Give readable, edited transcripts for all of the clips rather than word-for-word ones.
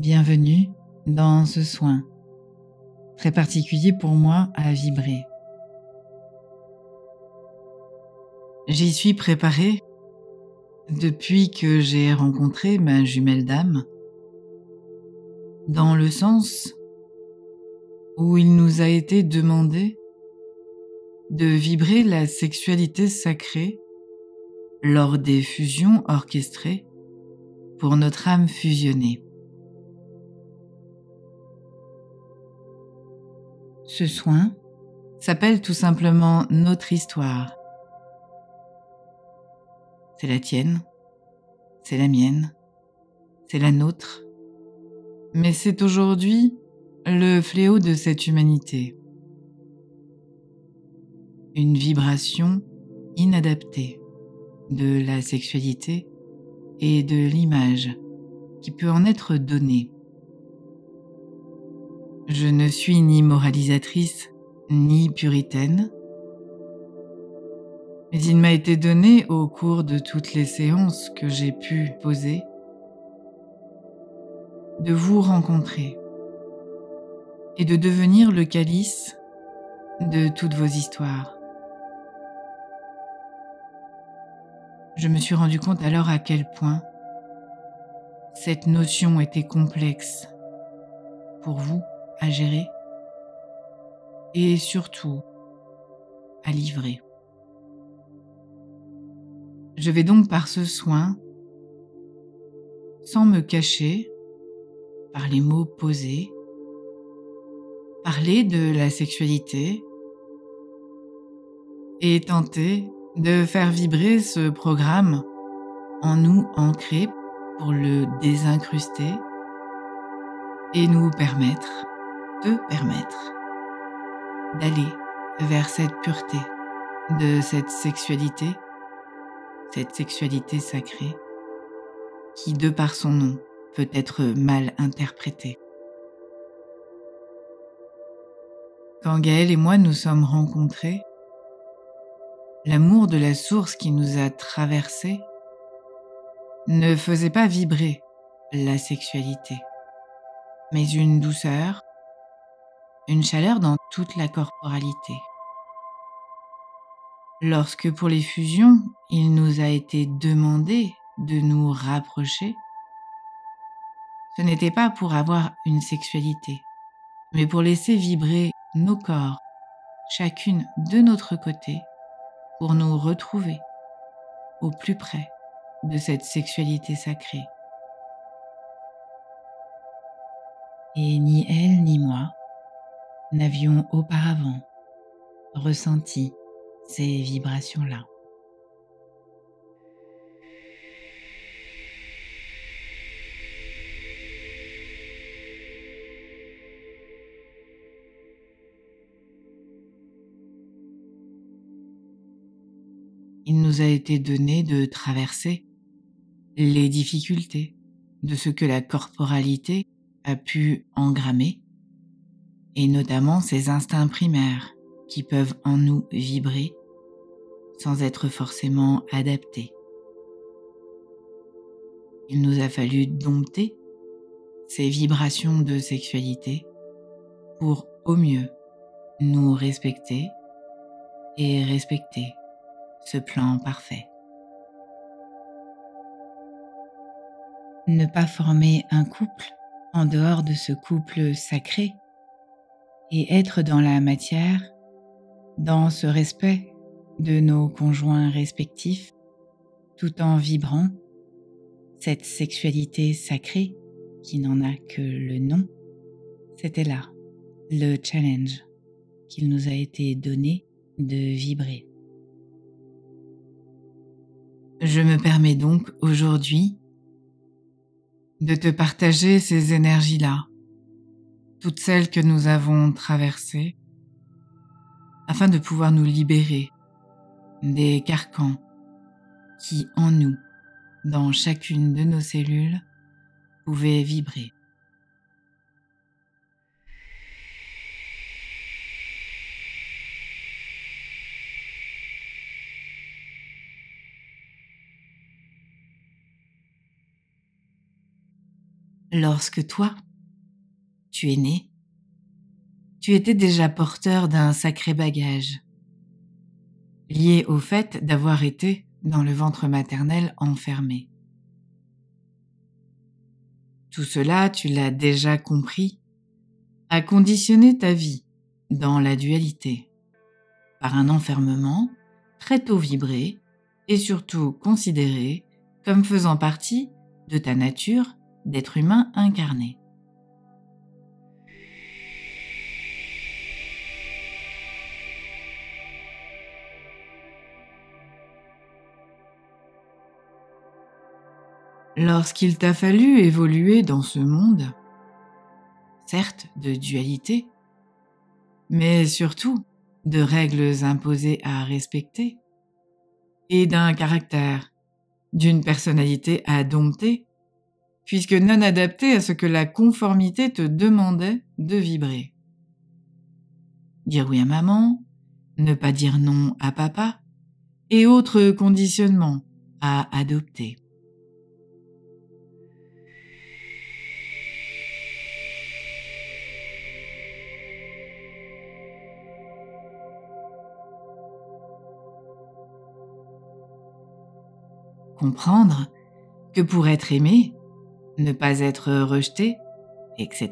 Bienvenue dans ce soin, très particulier pour moi à vibrer. J'y suis préparée depuis que j'ai rencontré ma jumelle d'âme, dans le sens où il nous a été demandé de vibrer la sexualité sacrée lors des fusions orchestrées pour notre âme fusionnée. Ce soin s'appelle tout simplement notre histoire. C'est la tienne, c'est la mienne, c'est la nôtre, mais c'est aujourd'hui le fléau de cette humanité. Une vibration inadaptée de la sexualité et de l'image qui peut en être donnée. Je ne suis ni moralisatrice, ni puritaine, mais il m'a été donné au cours de toutes les séances que j'ai pu poser de vous rencontrer et de devenir le calice de toutes vos histoires. Je me suis rendu compte alors à quel point cette notion était complexe pour vous à gérer et surtout à livrer. Je vais donc par ce soin, sans me cacher, par les mots posés, parler de la sexualité et tenter de faire vibrer ce programme en nous ancré pour le désincruster et nous permettre, te permettre, d'aller vers cette pureté de cette sexualité sacrée qui, de par son nom, peut être mal interprétée. Quand Gaël et moi nous sommes rencontrés, l'amour de la source qui nous a traversés ne faisait pas vibrer la sexualité, mais une douceur, une chaleur dans toute la corporalité. Lorsque pour les fusions, il nous a été demandé de nous rapprocher, ce n'était pas pour avoir une sexualité, mais pour laisser vibrer nos corps, chacune de notre côté, pour nous retrouver au plus près de cette sexualité sacrée. Et ni elle ni moi n'avions auparavant ressenti ces vibrations-là. Il nous a été donné de traverser les difficultés de ce que la corporalité a pu engrammer, et notamment ces instincts primaires qui peuvent en nous vibrer sans être forcément adaptés. Il nous a fallu dompter ces vibrations de sexualité pour au mieux nous respecter et respecter ce plan parfait. Ne pas former un couple en dehors de ce couple sacré et être dans la matière, dans ce respect de nos conjoints respectifs, tout en vibrant cette sexualité sacrée qui n'en a que le nom, c'était là le challenge qu'il nous a été donné de vibrer. Je me permets donc aujourd'hui de te partager ces énergies-là, toutes celles que nous avons traversées, afin de pouvoir nous libérer des carcans qui, en nous, dans chacune de nos cellules, pouvaient vibrer. Lorsque toi, tu es né, tu étais déjà porteur d'un sacré bagage, lié au fait d'avoir été dans le ventre maternel enfermé. Tout cela, tu l'as déjà compris, a conditionné ta vie dans la dualité, par un enfermement très tôt vibré et surtout considéré comme faisant partie de ta nature d'être humain incarné. Lorsqu'il t'a fallu évoluer dans ce monde, certes de dualité, mais surtout de règles imposées à respecter, et d'un caractère, d'une personnalité à dompter, puisque non adaptée à ce que la conformité te demandait de vibrer. Dire oui à maman, ne pas dire non à papa, et autres conditionnements à adopter. Comprendre que pour être aimé, ne pas être rejeté, etc.,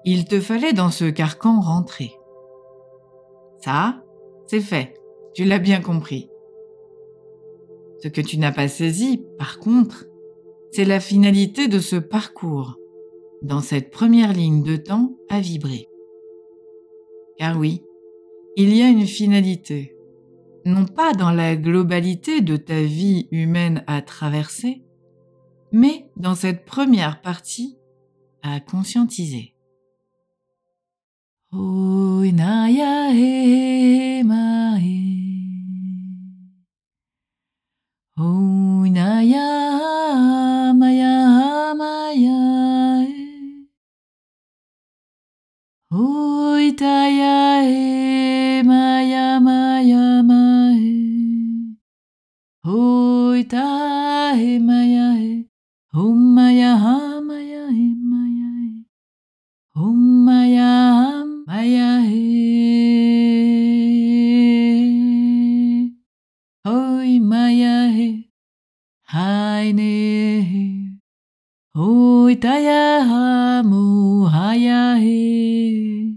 il te fallait dans ce carcan rentrer. Ça, c'est fait, tu l'as bien compris. Ce que tu n'as pas saisi, par contre, c'est la finalité de ce parcours, dans cette première ligne de temps à vibrer. Car oui, il y a une finalité, non pas dans la globalité de ta vie humaine à traverser, mais dans cette première partie à conscientiser. Oinaya e mae, oinaya maya maya e, oitaya e maya maya mae, oita e maya e, omaya maya e maya e, omaya maya e, oi maya e, haine e, oitaya hamu haya e,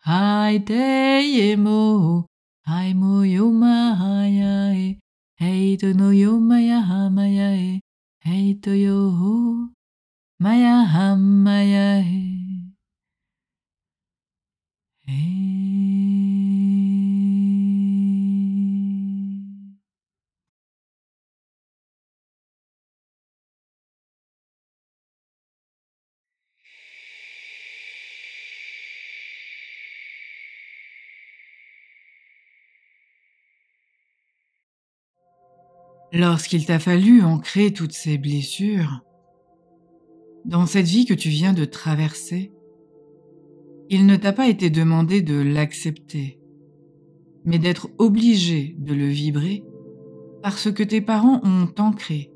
haite e mo, hai mo yoma haya e, heito no yomaya hamaya e, heito yo maya hamaya e. Lorsqu'il t'a fallu ancrer toutes ces blessures, dans cette vie que tu viens de traverser, il ne t'a pas été demandé de l'accepter, mais d'être obligé de le vibrer parce que tes parents ont ancré,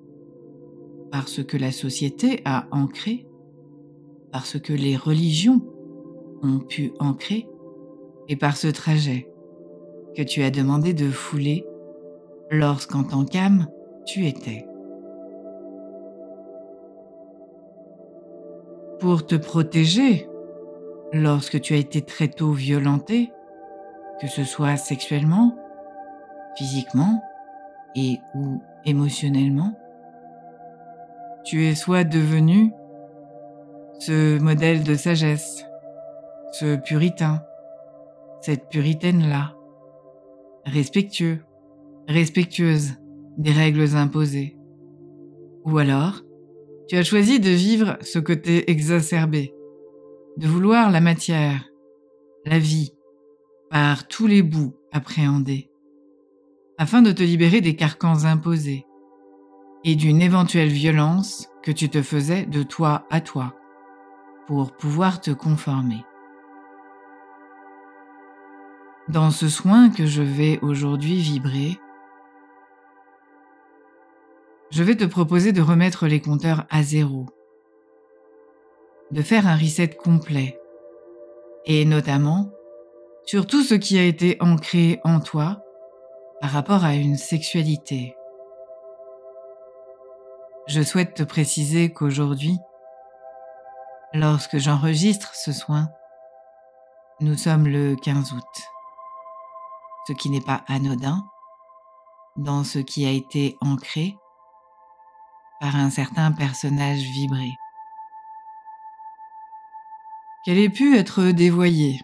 parce que la société a ancré, parce que les religions ont pu ancrer, et par ce trajet que tu as demandé de fouler lorsqu'en tant qu'âme, tu étais. Pour te protéger, lorsque tu as été très tôt violenté, que ce soit sexuellement, physiquement et ou émotionnellement, tu es soit devenu ce modèle de sagesse, ce puritain, cette puritaine-là, respectueux, respectueuse des règles imposées. Ou alors, tu as choisi de vivre ce côté exacerbé, de vouloir la matière, la vie, par tous les bouts appréhendés, afin de te libérer des carcans imposés et d'une éventuelle violence que tu te faisais de toi à toi, pour pouvoir te conformer. Dans ce soin que je vais aujourd'hui vibrer, je vais te proposer de remettre les compteurs à zéro, de faire un reset complet, et notamment sur tout ce qui a été ancré en toi par rapport à une sexualité. Je souhaite te préciser qu'aujourd'hui, lorsque j'enregistre ce soin, nous sommes le 15 août, ce qui n'est pas anodin dans ce qui a été ancré par un certain personnage vibré. Qu'elle ait pu être dévoyée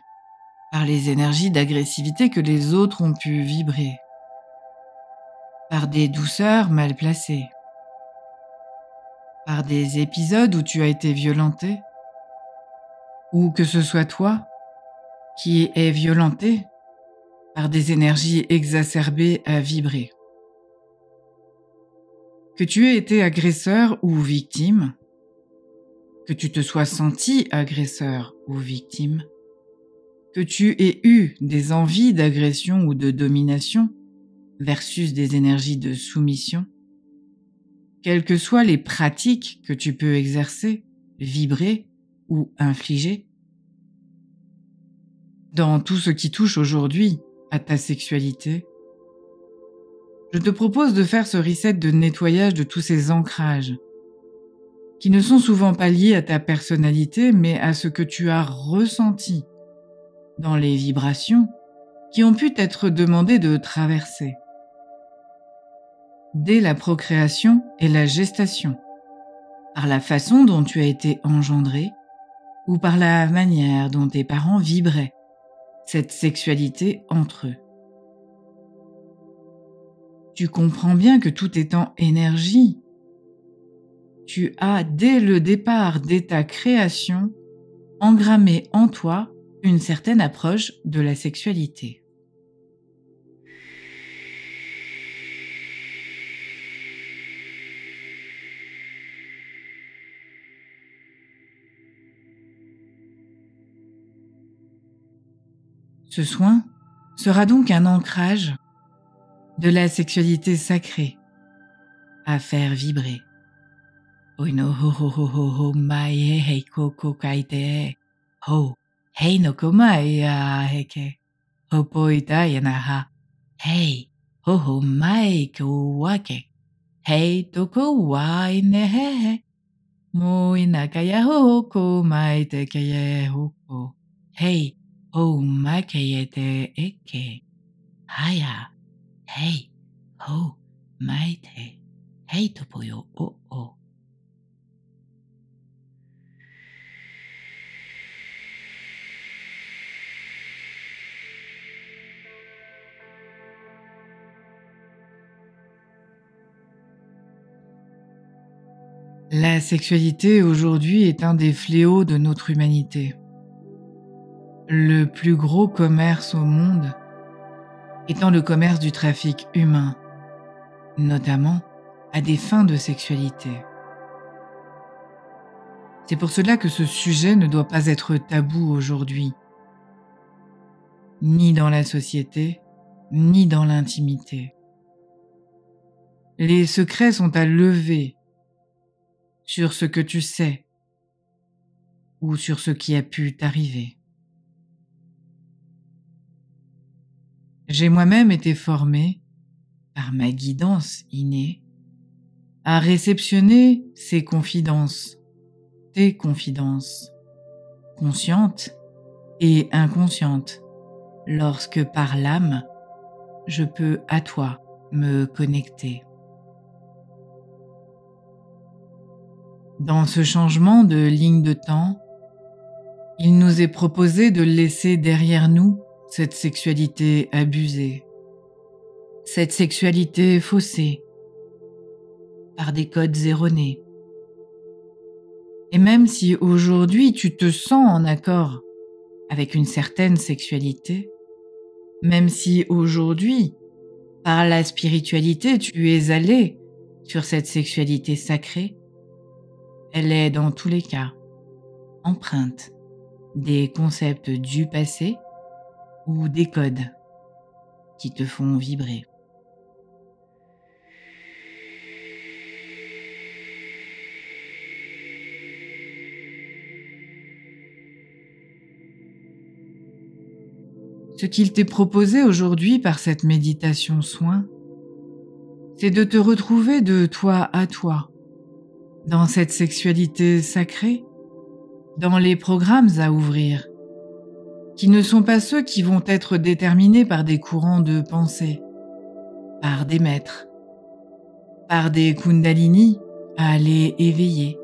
par les énergies d'agressivité que les autres ont pu vibrer, par des douceurs mal placées, par des épisodes où tu as été violenté, ou que ce soit toi qui es violenté par des énergies exacerbées à vibrer. Que tu aies été agresseur ou victime, que tu te sois senti agresseur ou victime, que tu aies eu des envies d'agression ou de domination versus des énergies de soumission, quelles que soient les pratiques que tu peux exercer, vibrer ou infliger, dans tout ce qui touche aujourd'hui à ta sexualité, je te propose de faire ce reset de nettoyage de tous ces ancrages qui ne sont souvent pas liés à ta personnalité mais à ce que tu as ressenti dans les vibrations qui ont pu t'être demandées de traverser dès la procréation et la gestation, par la façon dont tu as été engendré ou par la manière dont tes parents vibraient cette sexualité entre eux. Tu comprends bien que tout étant énergie, tu as dès le départ, dès ta création, engrammé en toi une certaine approche de la sexualité. Ce soin sera donc un ancrage de la sexualité sacrée à faire vibrer. Oino ho ho ho ho ho mai e hei koko kaite ho hei no komai a heke ho poita yanaha hei ho ho mai ko wake hei toko wai ne he mo inakaya ho ko mai te keye hoko hei ho mai keye te eke haya hei ho mai te hei topoyo o o. La sexualité aujourd'hui est un des fléaux de notre humanité. Le plus gros commerce au monde étant le commerce du trafic humain, notamment à des fins de sexualité. C'est pour cela que ce sujet ne doit pas être tabou aujourd'hui, ni dans la société, ni dans l'intimité. Les secrets sont à lever sur ce que tu sais ou sur ce qui a pu t'arriver. J'ai moi-même été formée, par ma guidance innée, à réceptionner ces confidences, tes confidences, conscientes et inconscientes, lorsque par l'âme, je peux à toi me connecter. Dans ce changement de ligne de temps, il nous est proposé de laisser derrière nous cette sexualité abusée, cette sexualité faussée par des codes erronés. Et même si aujourd'hui tu te sens en accord avec une certaine sexualité, même si aujourd'hui, par la spiritualité, tu es allé sur cette sexualité sacrée, elle est dans tous les cas empreinte des concepts du passé ou des codes qui te font vibrer. Ce qu'il t'est proposé aujourd'hui par cette méditation soin, c'est de te retrouver de toi à toi, dans cette sexualité sacrée, dans les programmes à ouvrir, qui ne sont pas ceux qui vont être déterminés par des courants de pensée, par des maîtres, par des kundalini à aller éveiller,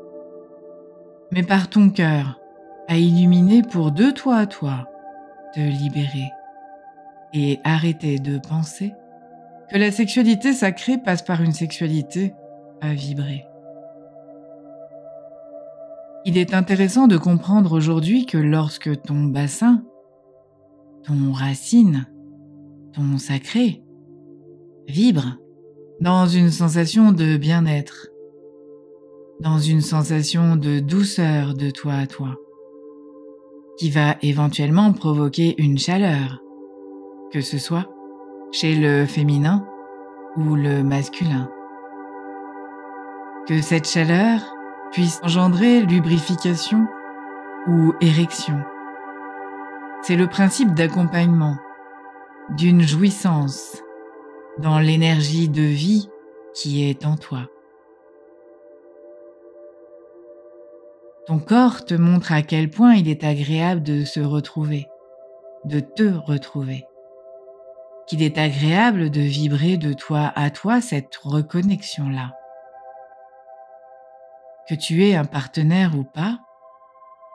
mais par ton cœur à illuminer pour de toi à toi te libérer et arrêter de penser que la sexualité sacrée passe par une sexualité à vibrer. Il est intéressant de comprendre aujourd'hui que lorsque ton bassin, ton racine, ton sacré vibre dans une sensation de bien-être, dans une sensation de douceur de toi à toi, qui va éventuellement provoquer une chaleur, que ce soit chez le féminin ou le masculin. Que cette chaleur puisse engendrer lubrification ou érection. C'est le principe d'accompagnement, d'une jouissance dans l'énergie de vie qui est en toi. Ton corps te montre à quel point il est agréable de se retrouver, de te retrouver. Qu'il est agréable de vibrer de toi à toi cette reconnexion-là. Que tu aies un partenaire ou pas,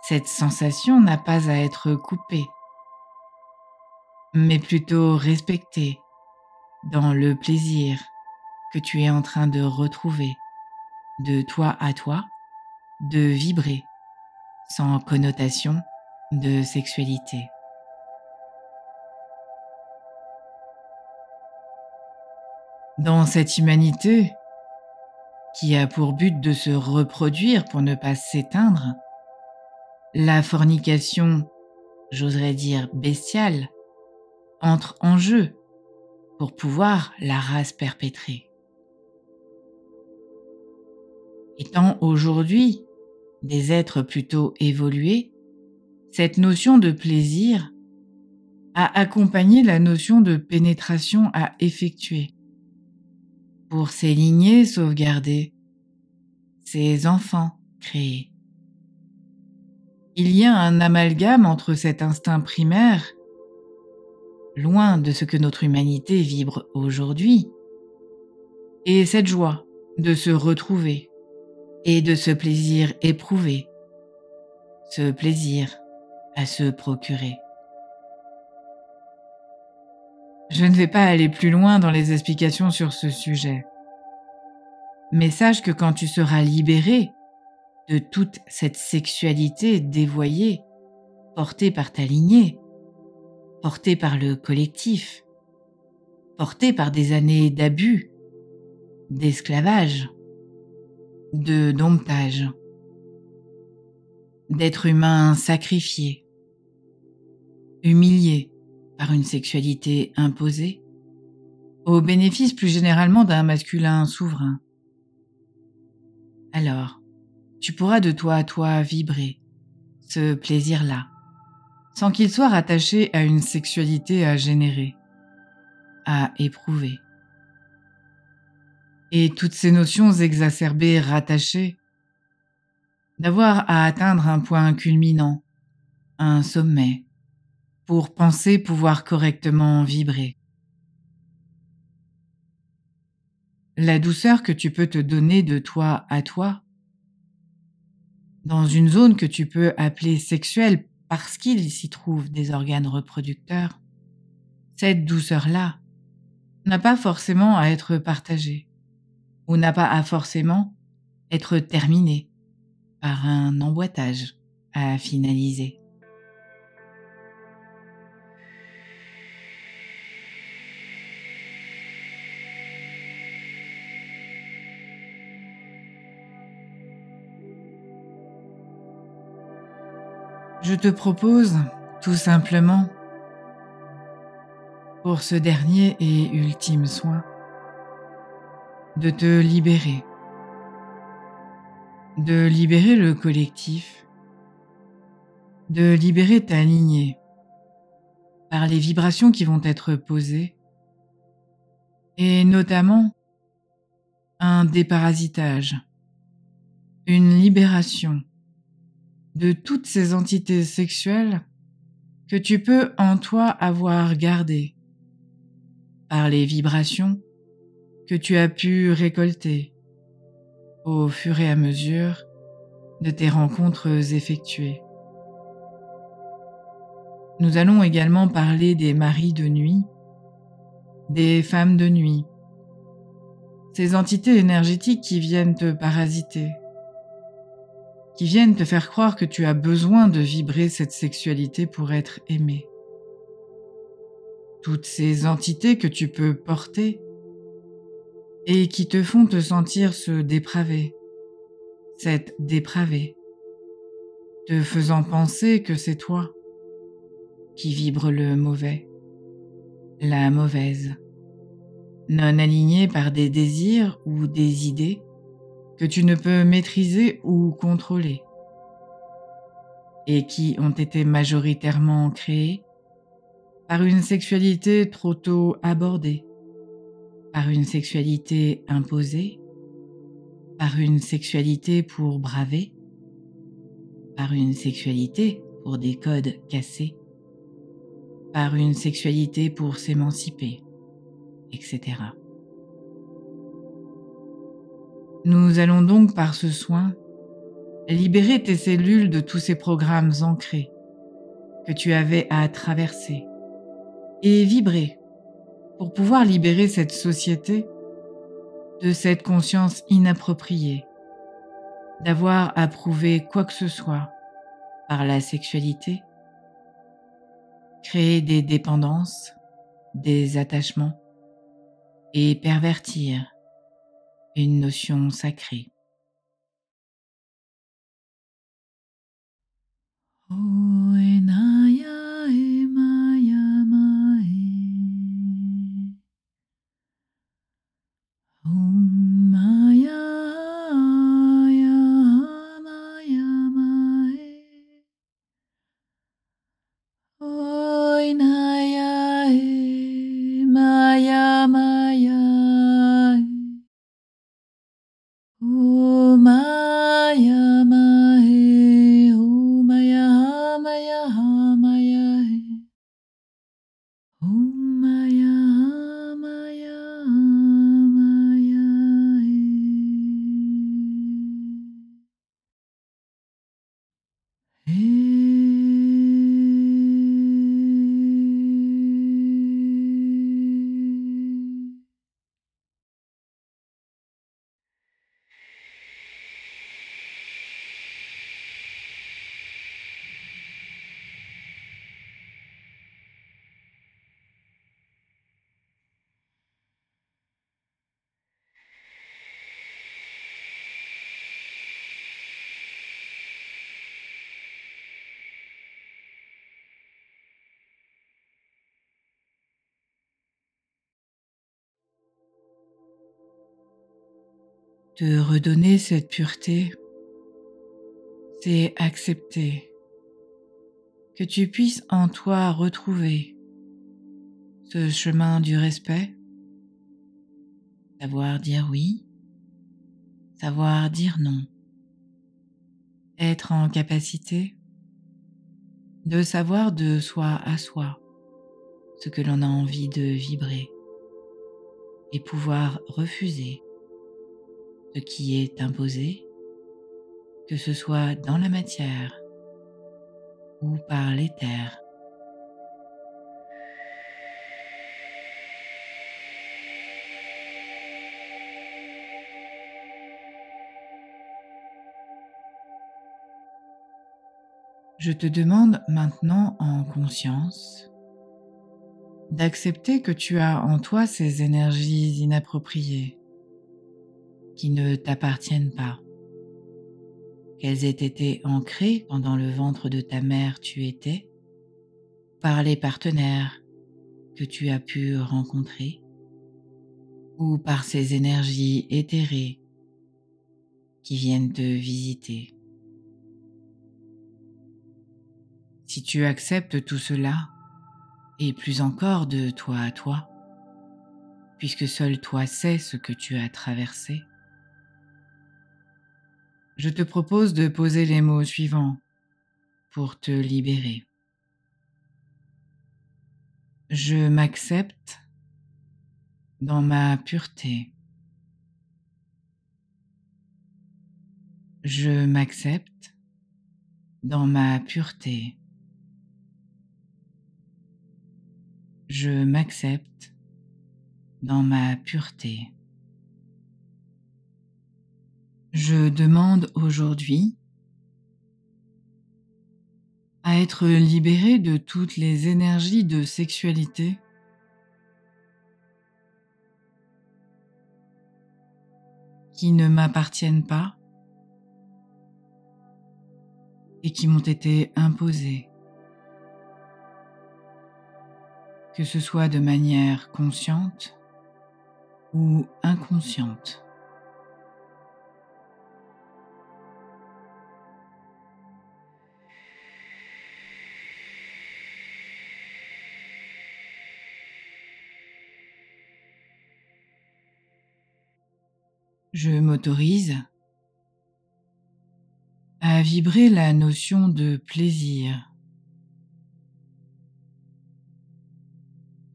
cette sensation n'a pas à être coupée, mais plutôt respectée dans le plaisir que tu es en train de retrouver de toi à toi, de vibrer sans connotation de sexualité. Dans cette humanité qui a pour but de se reproduire pour ne pas s'éteindre, la fornication, j'oserais dire bestiale, entre en jeu pour pouvoir la race perpétrer. Étant aujourd'hui des êtres plutôt évolués, cette notion de plaisir a accompagné la notion de pénétration à effectuer pour ces lignées sauvegardées, ces enfants créés. Il y a un amalgame entre cet instinct primaire, loin de ce que notre humanité vibre aujourd'hui, et cette joie de se retrouver et de ce plaisir éprouvé, ce plaisir à se procurer. Je ne vais pas aller plus loin dans les explications sur ce sujet, mais sache que quand tu seras libéré de toute cette sexualité dévoyée, portée par ta lignée, portée par le collectif, portée par des années d'abus, d'esclavage, de domptage, d'êtres humains sacrifiés, humiliés par une sexualité imposée, au bénéfice plus généralement d'un masculin souverain. Alors, tu pourras de toi à toi vibrer ce plaisir-là, sans qu'il soit rattaché à une sexualité à générer, à éprouver. Et toutes ces notions exacerbées rattachées, d'avoir à atteindre un point culminant, un sommet, pour penser pouvoir correctement vibrer. La douceur que tu peux te donner de toi à toi, dans une zone que tu peux appeler sexuelle parce qu'il s'y trouve des organes reproducteurs, cette douceur-là n'a pas forcément à être partagée, ou n'a pas à forcément être terminée par un emboîtage à finaliser. Je te propose, tout simplement, pour ce dernier et ultime soin, de te libérer. De libérer le collectif, de libérer ta lignée, par les vibrations qui vont être posées, et notamment un déparasitage, une libération de toutes ces entités sexuelles que tu peux en toi avoir gardées par les vibrations que tu as pu récolter au fur et à mesure de tes rencontres effectuées. Nous allons également parler des maris de nuit, des femmes de nuit, ces entités énergétiques qui viennent te parasiter, qui viennent te faire croire que tu as besoin de vibrer cette sexualité pour être aimé. Toutes ces entités que tu peux porter et qui te font te sentir ce dépravé, cette dépravée, te faisant penser que c'est toi qui vibre le mauvais, la mauvaise, non aligné par des désirs ou des idées que tu ne peux maîtriser ou contrôler, et qui ont été majoritairement créés par une sexualité trop tôt abordée, par une sexualité imposée, par une sexualité pour braver, par une sexualité pour des codes cassés, par une sexualité pour s'émanciper, etc. Nous allons donc par ce soin libérer tes cellules de tous ces programmes ancrés que tu avais à traverser et vibrer pour pouvoir libérer cette société de cette conscience inappropriée, d'avoir approuvé quoi que ce soit par la sexualité, créer des dépendances, des attachements et pervertir une notion sacrée. Te redonner cette pureté, c'est accepter que tu puisses en toi retrouver ce chemin du respect, savoir dire oui, savoir dire non, être en capacité de savoir de soi à soi ce que l'on a envie de vibrer et pouvoir refuser ce qui est imposé, que ce soit dans la matière ou par l'éther. Je te demande maintenant en conscience d'accepter que tu as en toi ces énergies inappropriées qui ne t'appartiennent pas, qu'elles aient été ancrées pendant le ventre de ta mère tu étais, par les partenaires que tu as pu rencontrer, ou par ces énergies éthérées qui viennent te visiter. Si tu acceptes tout cela et plus encore de toi à toi, puisque seul toi sais ce que tu as traversé. Je te propose de poser les mots suivants pour te libérer. Je m'accepte dans ma pureté. Je m'accepte dans ma pureté. Je m'accepte dans ma pureté. Je demande aujourd'hui à être libéré de toutes les énergies de sexualité qui ne m'appartiennent pas et qui m'ont été imposées, que ce soit de manière consciente ou inconsciente. Je m'autorise à vibrer la notion de plaisir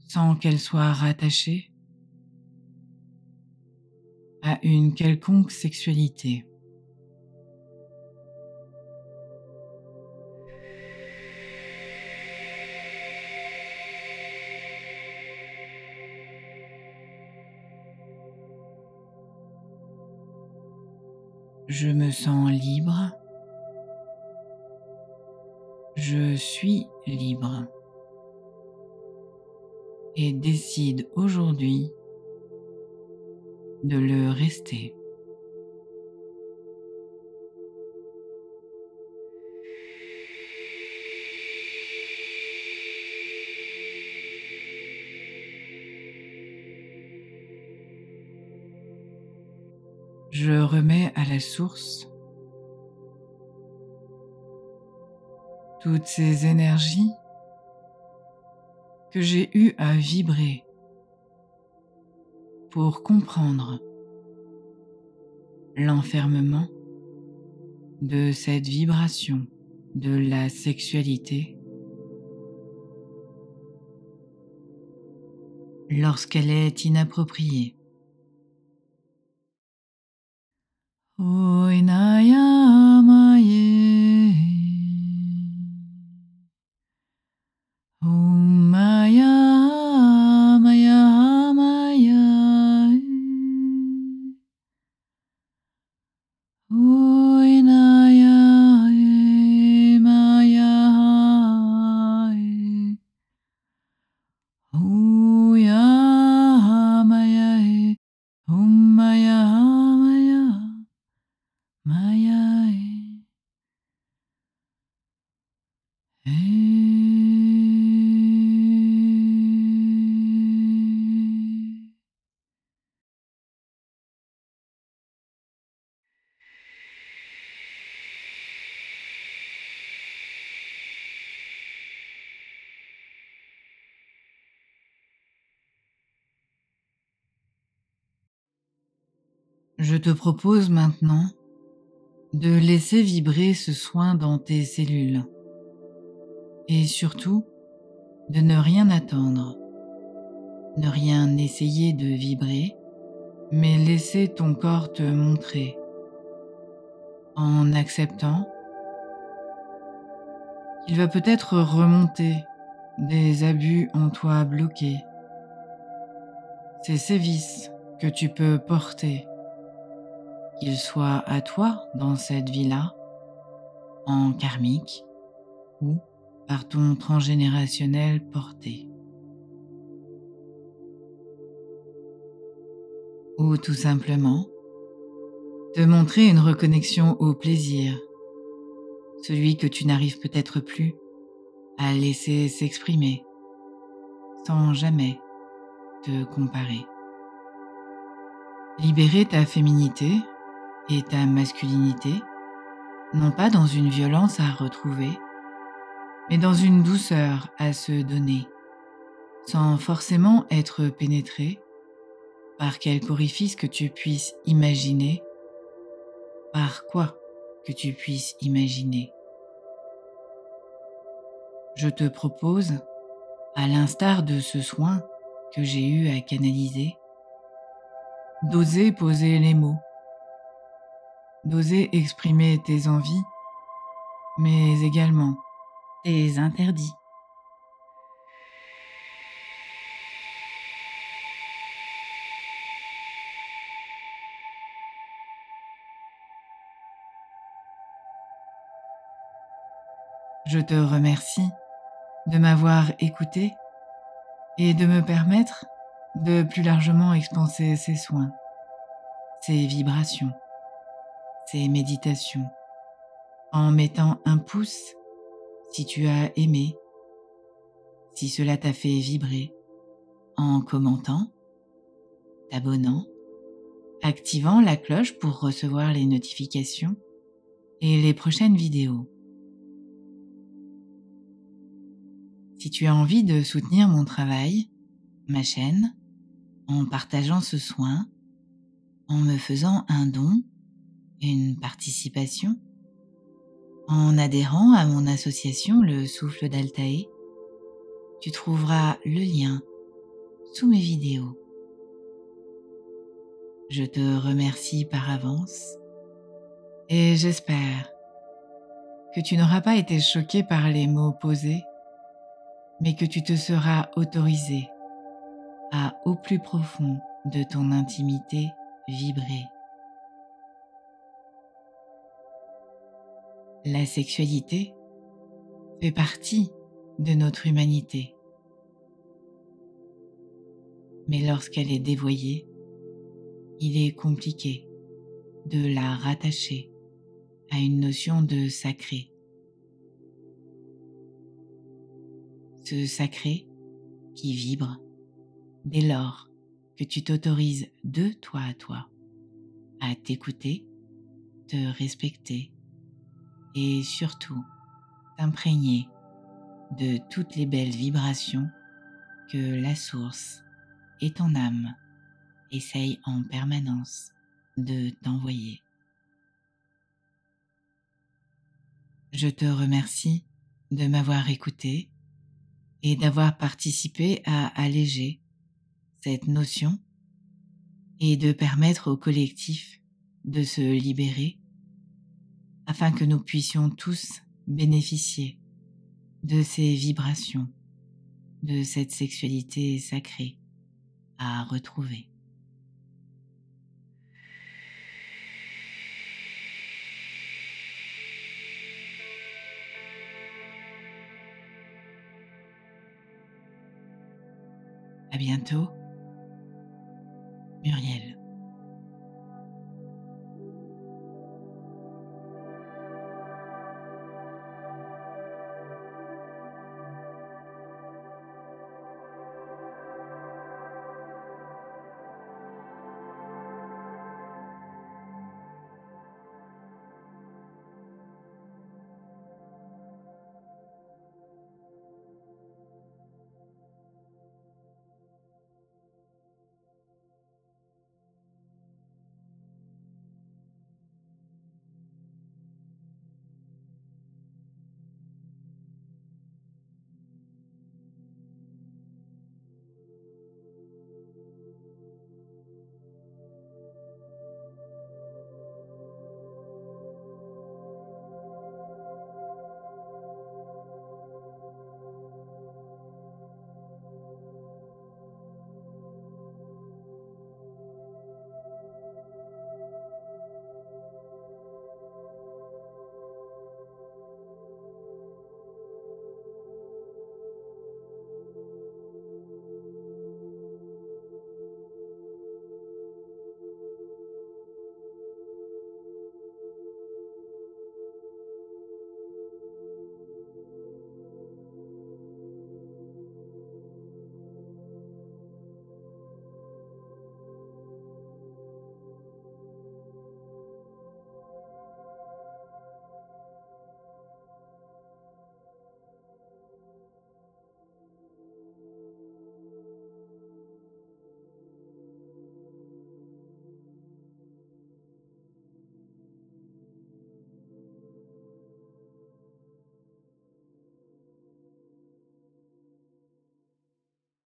sans qu'elle soit rattachée à une quelconque sexualité. Je me sens libre. Je suis libre et décide aujourd'hui de le rester. Je remets à la source toutes ces énergies que j'ai eu à vibrer pour comprendre l'enfermement de cette vibration de la sexualité lorsqu'elle est inappropriée. Je te propose maintenant de laisser vibrer ce soin dans tes cellules et surtout de ne rien attendre, ne rien essayer de vibrer, mais laisser ton corps te montrer en acceptant qu'il va peut-être remonter des abus en toi bloqués, ces sévices que tu peux porter, qu'ils soient à toi dans cette vie-là, en karmique ou par ton transgénérationnel porté. Ou tout simplement, te montrer une reconnexion au plaisir, celui que tu n'arrives peut-être plus à laisser s'exprimer, sans jamais te comparer. Libérer ta féminité et ta masculinité, non pas dans une violence à retrouver, mais dans une douceur à se donner, sans forcément être pénétré par quelque orifice que tu puisses imaginer, par quoi que tu puisses imaginer. Je te propose, à l'instar de ce soin que j'ai eu à canaliser, d'oser poser les mots, d'oser exprimer tes envies, mais également tes interdits. Je te remercie de m'avoir écouté et de me permettre de plus largement expanser ces soins, ces vibrations, ces méditations, en mettant un pouce si tu as aimé, si cela t'a fait vibrer, en commentant, t'abonnant, activant la cloche pour recevoir les notifications et les prochaines vidéos. Si tu as envie de soutenir mon travail, ma chaîne, en partageant ce soin, en me faisant un don, une participation, en adhérant à mon association Le Souffle d'Altaï, tu trouveras le lien sous mes vidéos. Je te remercie par avance et j'espère que tu n'auras pas été choqué par les mots posés, mais que tu te seras autorisé à, au plus profond de ton intimité, vibrer. La sexualité fait partie de notre humanité, mais lorsqu'elle est dévoyée, il est compliqué de la rattacher à une notion de sacré. Ce sacré qui vibre dès lors que tu t'autorises de toi à toi à t'écouter, te respecter et surtout t'imprégner de toutes les belles vibrations que la source et ton âme essayent en permanence de t'envoyer. Je te remercie de m'avoir écouté et d'avoir participé à alléger cette notion et de permettre au collectif de se libérer afin que nous puissions tous bénéficier de ces vibrations, de cette sexualité sacrée à retrouver. À bientôt, Muriel.